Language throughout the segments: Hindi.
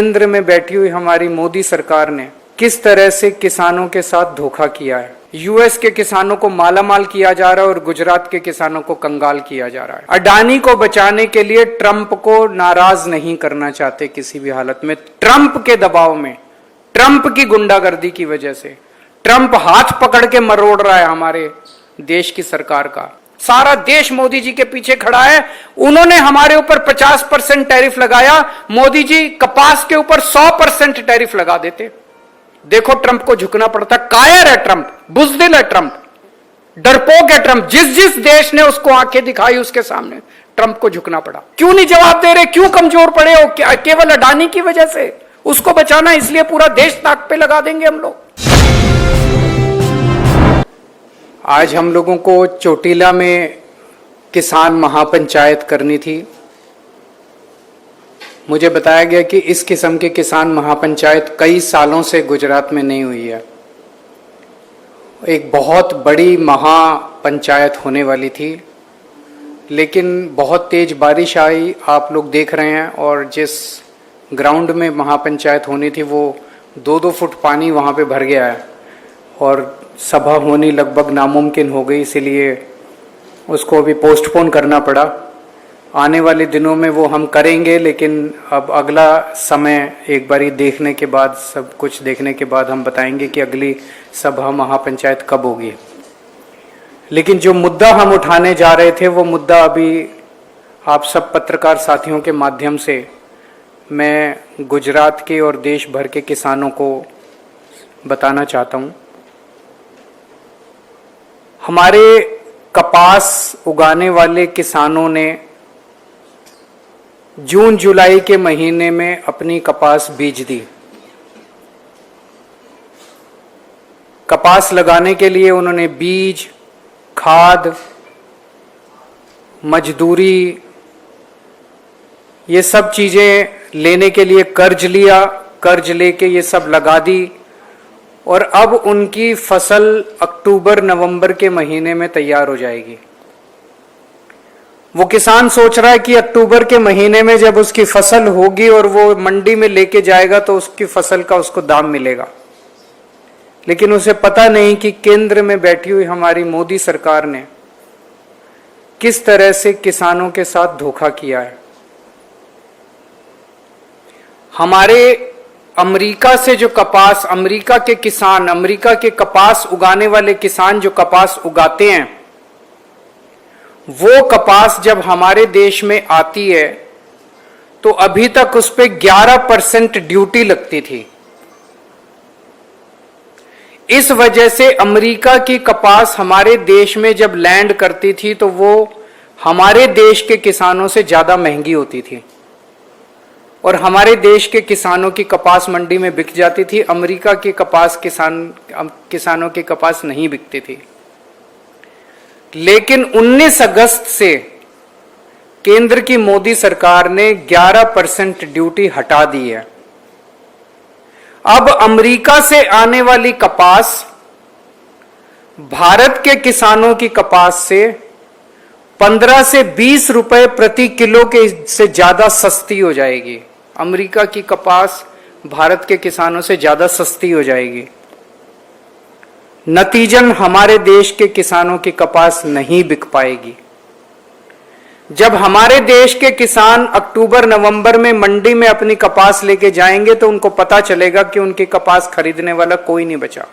केंद्र में बैठी हुई हमारी मोदी सरकार ने किस तरह से किसानों के साथ धोखा किया है। यूएस के किसानों को मालामाल किया जा रहा है और गुजरात के किसानों को कंगाल किया जा रहा है। अडानी को बचाने के लिए ट्रंप को नाराज नहीं करना चाहते किसी भी हालत में। ट्रंप के दबाव में, ट्रंप की गुंडागर्दी की वजह से ट्रंप हाथ पकड़ के मरोड़ रहा है हमारे देश की सरकार का। सारा देश मोदी जी के पीछे खड़ा है। उन्होंने हमारे ऊपर 50% टैरिफ लगाया, मोदी जी कपास के ऊपर 100% टैरिफ लगा देते। देखो ट्रंप को झुकना पड़ता। कायर है ट्रंप, बुज़दिल है ट्रंप, डरपोक है ट्रंप। जिस देश ने उसको आंखें दिखाई उसके सामने ट्रंप को झुकना पड़ा। क्यों नहीं जवाब दे रहे? क्यों कमजोर पड़े हो? केवल अडानी की वजह से उसको बचाना, इसलिए पूरा देश ताक पे लगा देंगे हम लोग। आज हम लोगों को चोटीला में किसान महापंचायत करनी थी। मुझे बताया गया कि इस किस्म की किसान महापंचायत कई सालों से गुजरात में नहीं हुई है। एक बहुत बड़ी महापंचायत होने वाली थी, लेकिन बहुत तेज बारिश आई, आप लोग देख रहे हैं। और जिस ग्राउंड में महापंचायत होनी थी वो 2-2 फुट पानी वहाँ पे भर गया है और सभा होनी लगभग नामुमकिन हो गई, इसीलिए उसको अभी पोस्टपोन करना पड़ा। आने वाले दिनों में वो हम करेंगे, लेकिन अब अगला समय एक बारी देखने के बाद, सब कुछ देखने के बाद हम बताएंगे कि अगली सभा महापंचायत कब होगी। लेकिन जो मुद्दा हम उठाने जा रहे थे वो मुद्दा अभी आप सब पत्रकार साथियों के माध्यम से मैं गुजरात के और देश भर के किसानों को बताना चाहता हूँ। हमारे कपास उगाने वाले किसानों ने जून जुलाई के महीने में अपनी कपास बीज दी। कपास लगाने के लिए उन्होंने बीज, खाद, मजदूरी, ये सब चीजें लेने के लिए कर्ज लिया। कर्ज लेके ये सब लगा दी और अब उनकी फसल अक्टूबर नवंबर के महीने में तैयार हो जाएगी। वो किसान सोच रहा है कि अक्टूबर के महीने में जब उसकी फसल होगी और वो मंडी में लेके जाएगा तो उसकी फसल का उसको दाम मिलेगा। लेकिन उसे पता नहीं कि केंद्र में बैठी हुई हमारी मोदी सरकार ने किस तरह से किसानों के साथ धोखा किया है। हमारे अमेरिका से जो कपास, अमेरिका के किसान, अमेरिका के कपास उगाने वाले किसान जो कपास उगाते हैं, वो कपास जब हमारे देश में आती है तो अभी तक उस पे 11% ड्यूटी लगती थी। इस वजह से अमेरिका की कपास हमारे देश में जब लैंड करती थी तो वो हमारे देश के किसानों से ज्यादा महंगी होती थी और हमारे देश के किसानों की कपास मंडी में बिक जाती थी। अमेरिका की कपास किसानों की कपास नहीं बिकती थी। लेकिन 19 अगस्त से केंद्र की मोदी सरकार ने 11% ड्यूटी हटा दी है। अब अमेरिका से आने वाली कपास भारत के किसानों की कपास से 15 से 20 रुपए प्रति किलो के से ज्यादा सस्ती हो जाएगी। अमेरिका की कपास भारत के किसानों से ज्यादा सस्ती हो जाएगी। नतीजन हमारे देश के किसानों की कपास नहीं बिक पाएगी। जब हमारे देश के किसान अक्टूबर नवंबर में मंडी में अपनी कपास लेके जाएंगे तो उनको पता चलेगा कि उनकी कपास खरीदने वाला कोई नहीं बचा।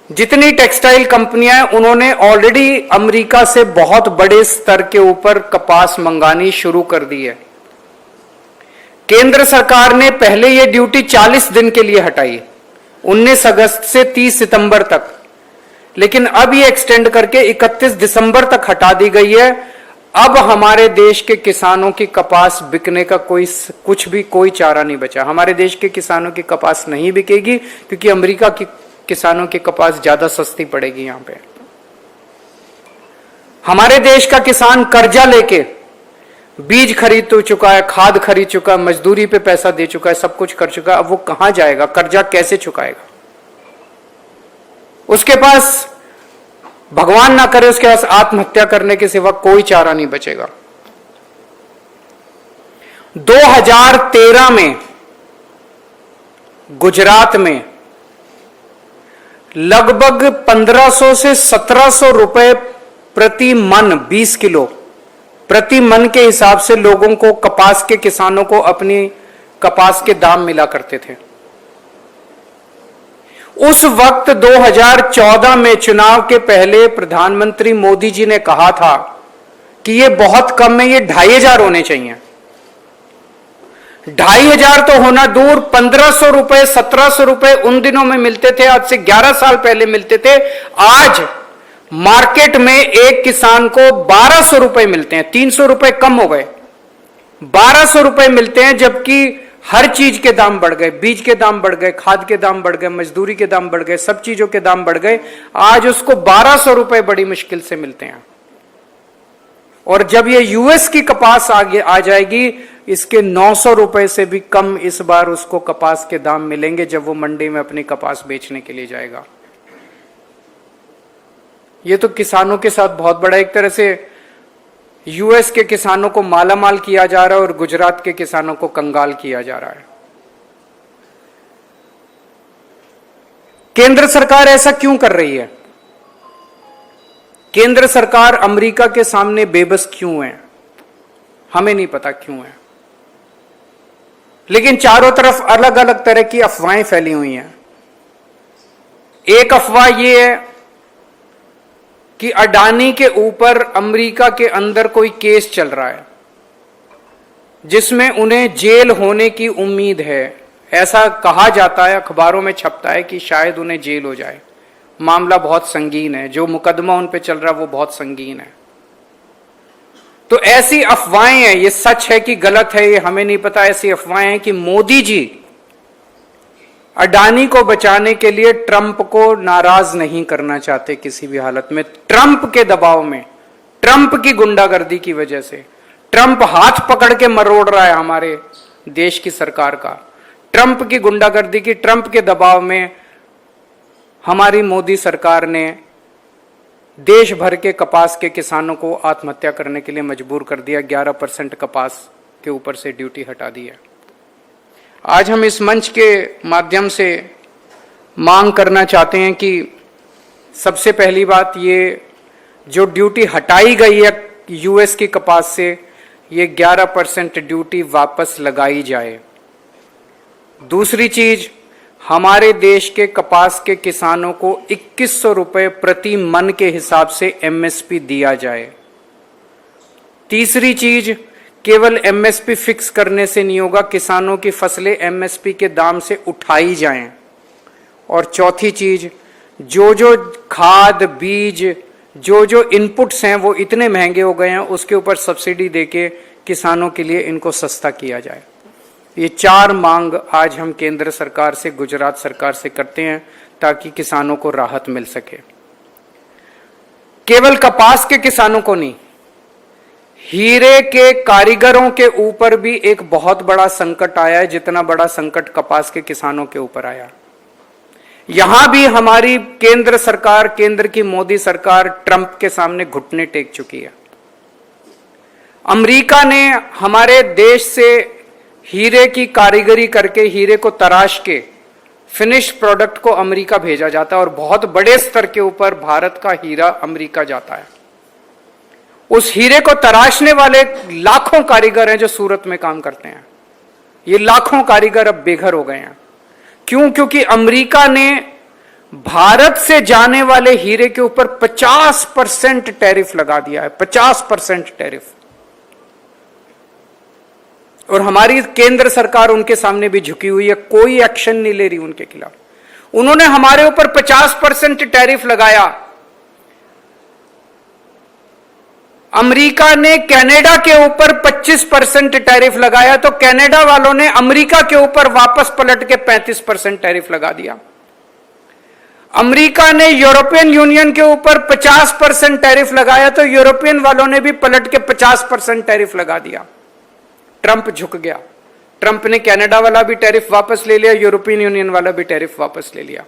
जितनी टेक्सटाइल कंपनियां हैं उन्होंने ऑलरेडी अमेरिका से बहुत बड़े स्तर के ऊपर कपास मंगानी शुरू कर दी है। केंद्र सरकार ने पहले यह ड्यूटी 40 दिन के लिए हटाई, 19 अगस्त से 30 सितंबर तक, लेकिन अब ये एक्सटेंड करके 31 दिसंबर तक हटा दी गई है। अब हमारे देश के किसानों की कपास बिकने का कोई चारा नहीं बचा। हमारे देश के किसानों की कपास नहीं बिकेगी क्योंकि अमेरिका की किसानों की कपास ज्यादा सस्ती पड़ेगी। यहां पे हमारे देश का किसान कर्जा लेके बीज खरीद तो चुका है, खाद खरीद चुका है, मजदूरी पे पैसा दे चुका है, सब कुछ कर चुका है। अब वो कहां जाएगा? कर्जा कैसे चुकाएगा? उसके पास, भगवान ना करे, उसके पास आत्महत्या करने के सिवा कोई चारा नहीं बचेगा। 2013 में गुजरात में लगभग 1500 से 1700 रुपए प्रति मन, 20 किलो प्रति मन के हिसाब से लोगों को, कपास के किसानों को अपनी कपास के दाम मिला करते थे। उस वक्त 2014 में चुनाव के पहले प्रधानमंत्री मोदी जी ने कहा था कि ये बहुत कम है, ये 2500 होने चाहिए। 2500 तो होना दूर, 1500 रुपए 1700 रुपए उन दिनों में मिलते थे, आज से 11 साल पहले मिलते थे। आज मार्केट में एक किसान को 1200 रुपए मिलते हैं, 300 रुपए कम हो गए, 1200 रुपए मिलते हैं, जबकि हर चीज के दाम बढ़ गए, बीज के दाम बढ़ गए, खाद के दाम बढ़ गए, मजदूरी के दाम बढ़ गए, सब चीजों के दाम बढ़ गए। आज उसको 1200 रुपए बड़ी मुश्किल से मिलते हैं। और जब ये यूएस की कपास आगे आ जाएगी, इसके 900 रुपए से भी कम इस बार उसको कपास के दाम मिलेंगे जब वो मंडी में अपनी कपास बेचने के लिए जाएगा। ये तो किसानों के साथ बहुत बड़ा, एक तरह से यूएस के किसानों को मालामाल किया जा रहा है और गुजरात के किसानों को कंगाल किया जा रहा है। केंद्र सरकार ऐसा क्यों कर रही है? केंद्र सरकार अमेरिका के सामने बेबस क्यों है? हमें नहीं पता क्यों है, लेकिन चारों तरफ अलग अलग तरह की अफवाहें फैली हुई हैं। एक अफवाह यह है कि अडानी के ऊपर अमेरिका के अंदर कोई केस चल रहा है जिसमें उन्हें जेल होने की उम्मीद है। ऐसा कहा जाता है, अखबारों में छपता है कि शायद उन्हें जेल हो जाए। मामला बहुत संगीन है, जो मुकदमा उन पे चल रहा है वो बहुत संगीन है। तो ऐसी अफवाहें हैं, ये सच है कि गलत है ये हमें नहीं पता। ऐसी अफवाहें हैं कि मोदी जी अडानी को बचाने के लिए ट्रंप को नाराज नहीं करना चाहते किसी भी हालत में। ट्रंप के दबाव में, ट्रंप की गुंडागर्दी की वजह से, ट्रंप हाथ पकड़ के मरोड़ रहा है हमारे देश की सरकार का। ट्रंप की गुंडागर्दी की, ट्रंप के दबाव में हमारी मोदी सरकार ने देश भर के कपास के किसानों को आत्महत्या करने के लिए मजबूर कर दिया। 11% कपास के ऊपर से ड्यूटी हटा दी है। आज हम इस मंच के माध्यम से मांग करना चाहते हैं कि सबसे पहली बात, ये जो ड्यूटी हटाई गई है यूएस की कपास से, ये 11% ड्यूटी वापस लगाई जाए। दूसरी चीज, हमारे देश के कपास के किसानों को 2100 रुपए प्रति मन के हिसाब से एमएसपी दिया जाए। तीसरी चीज, केवल एमएसपी फिक्स करने से नहीं होगा, किसानों की फसलें एमएसपी के दाम से उठाई जाएं। और चौथी चीज, जो जो खाद, बीज, जो जो इनपुट्स हैं वो इतने महंगे हो गए हैं, उसके ऊपर सब्सिडी देके किसानों के लिए इनको सस्ता किया जाए। ये 4 मांग आज हम केंद्र सरकार से, गुजरात सरकार से करते हैं ताकि किसानों को राहत मिल सके। केवल कपास के किसानों को नहीं, हीरे के कारीगरों के ऊपर भी एक बहुत बड़ा संकट आया है, जितना बड़ा संकट कपास के किसानों के ऊपर आया। यहां भी हमारी केंद्र सरकार, केंद्र की मोदी सरकार ट्रंप के सामने घुटने टेक चुकी है। अमेरिका ने हमारे देश से हीरे की कारीगरी करके, हीरे को तराश के फिनिश्ड प्रोडक्ट को अमेरिका भेजा जाता है और बहुत बड़े स्तर के ऊपर भारत का हीरा अमेरिका जाता है। उस हीरे को तराशने वाले लाखों कारीगर हैं जो सूरत में काम करते हैं। ये लाखों कारीगर अब बेघर हो गए हैं। क्यों? क्योंकि अमेरिका ने भारत से जाने वाले हीरे के ऊपर 50% टैरिफ लगा दिया है, 50% टैरिफ। और हमारी केंद्र सरकार उनके सामने भी झुकी हुई है, कोई एक्शन नहीं ले रही उनके खिलाफ। उन्होंने हमारे ऊपर 50% टैरिफ लगाया। अमेरिका ने कनाडा के ऊपर 25% टैरिफ लगाया, तो कनाडा वालों ने अमेरिका के ऊपर वापस पलट के 35% टैरिफ लगा दिया। अमेरिका ने यूरोपियन यूनियन के ऊपर 50% टैरिफ लगाया, तो यूरोपियन वालों ने भी पलट के 50% टैरिफ लगा दिया। ट्रंप झुक गया। ट्रंप ने कनाडा वाला भी टैरिफ वापस ले लिया, यूरोपियन यूनियन वाला भी टैरिफ वापस ले लिया।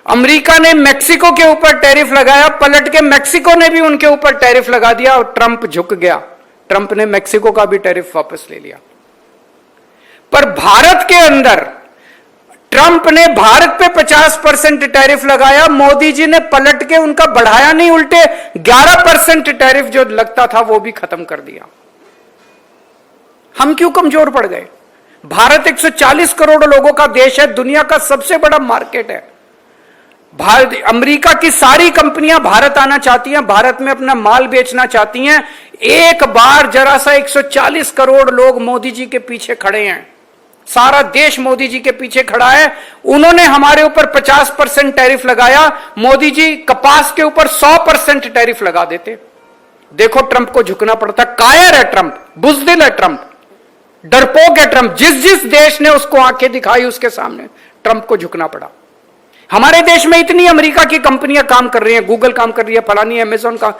अमेरिका ने मेक्सिको के ऊपर टैरिफ लगाया, पलट के मेक्सिको ने भी उनके ऊपर टैरिफ लगा दिया और ट्रंप झुक गया। ट्रंप ने मैक्सिको का भी टैरिफ वापस ले लिया। पर भारत के अंदर ट्रंप ने भारत पे 50% टैरिफ लगाया, मोदी जी ने पलट के उनका बढ़ाया नहीं, उल्टे 11% टैरिफ जो लगता था वो भी खत्म कर दिया। हम क्यों कमजोर पड़ गए? भारत 140 करोड़ लोगों का देश है, दुनिया का सबसे बड़ा मार्केट है। भारत, अमेरिका की सारी कंपनियां भारत आना चाहती हैं, भारत में अपना माल बेचना चाहती हैं। एक बार जरा सा 140 करोड़ लोग मोदी जी के पीछे खड़े हैं, सारा देश मोदी जी के पीछे खड़ा है। उन्होंने हमारे ऊपर 50% टैरिफ लगाया, मोदी जी कपास के ऊपर 100% टैरिफ लगा देते। देखो ट्रंप को झुकना पड़ता। कायर है ट्रंप, बुज़दिल है ट्रंप, डरपोक है ट्रंप। जिस जिस देश ने उसको आंखें दिखाई उसके सामने ट्रंप को झुकना पड़ा। हमारे देश में इतनी अमेरिका की कंपनियां काम कर रही हैं, गूगल काम कर रही है, फलानी अमेज़न का,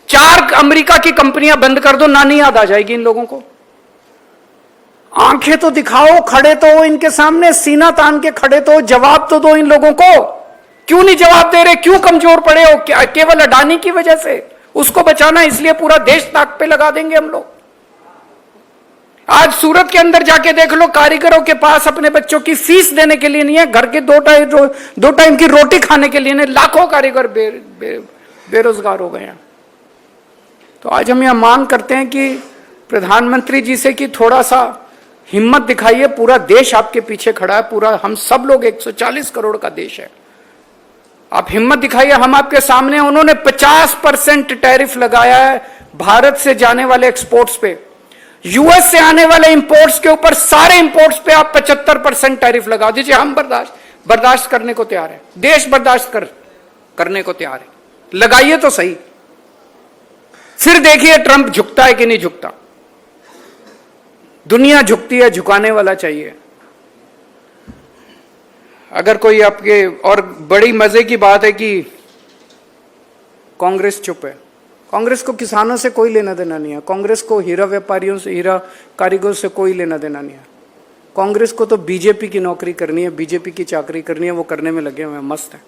4 अमेरिका की कंपनियां बंद कर दो, नानी याद आ जाएगी इन लोगों को। आंखें तो दिखाओ, खड़े तो हो इनके सामने, सीना तान के खड़े तो हो, जवाब तो दो इन लोगों को। क्यों नहीं जवाब दे रहे? क्यों कमजोर पड़े हो? केवल अडानी की वजह से? उसको बचाना इसलिए पूरा देश ताक पे लगा देंगे हम लोग। आज सूरत के अंदर जाके देख लो, कारीगरों के पास अपने बच्चों की फीस देने के लिए नहीं है, घर के दो टाइम की रोटी खाने के लिए नहीं। लाखों कारीगर बेरोजगार हो गए हैं। तो आज हम यह मांग करते हैं कि प्रधानमंत्री जी से कि थोड़ा सा हिम्मत दिखाइए, पूरा देश आपके पीछे खड़ा है, पूरा हम सब लोग 140 करोड़ का देश है, आप हिम्मत दिखाइए, हम आपके सामने। उन्होंने 50% टैरिफ लगाया है भारत से जाने वाले एक्सपोर्ट्स पे। यूएस से आने वाले इंपोर्ट्स के ऊपर, सारे इंपोर्ट्स पे आप 75% टैरिफ लगा दीजिए। हम बर्दाश्त करने को तैयार है, देश बर्दाश्त करने को तैयार है। लगाइए तो सही, फिर देखिए ट्रंप झुकता है कि नहीं झुकता। दुनिया झुकती है, झुकाने वाला चाहिए। अगर कोई आपके, और बड़ी मजे की बात है कि कांग्रेस चुप है। कांग्रेस को किसानों से कोई लेना देना नहीं है, कांग्रेस को हीरा व्यापारियों से, हीरा कारीगरों से कोई लेना देना नहीं है। कांग्रेस को तो बीजेपी की नौकरी करनी है, बीजेपी की चाकरी करनी है, वो करने में लगे हुए हैं, मस्त है।